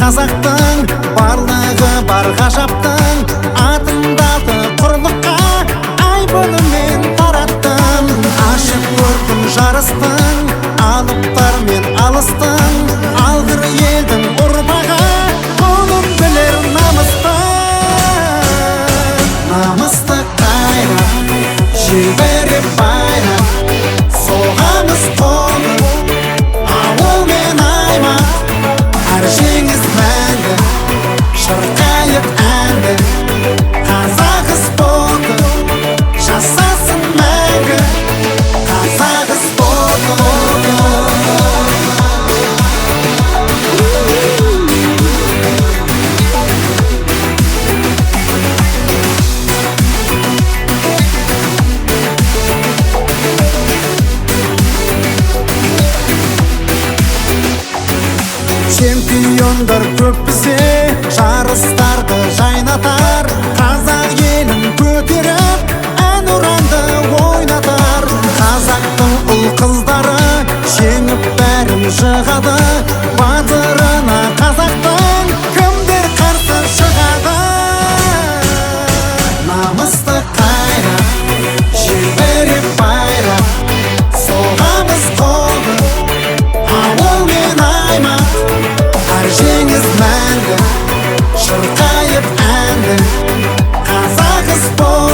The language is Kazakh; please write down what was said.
қазақтың барлығы бар ғажаптың атындады құрлыққа ай бұнымен тараттым. Ашық көркін жарыстың алыптар мен алыстың алғыр елдің ұрпағы қолын білер намысты. Намысты қайрап жіберіп байрап соғамыз қолды ауыл мен аймақ. Әр жеңіс мәңгі шырқайық әнді қазақ спорты жасасын мәңгі қазақ спорты. Чемпиондар көп бізде жарыстарды жайнатар, қазақ елін көтеріп әнұранды ойнатар. Қазақтың ұл қыздары жеңіп бәрін жығады, батырына қазақтың кімдер қарсы шығады. Намысты қайрап жіберіп байрап соғамыз қолды ауыл мен аймақ. Әр жеңіс мәңгі шырқайып әнді қазақ спорты.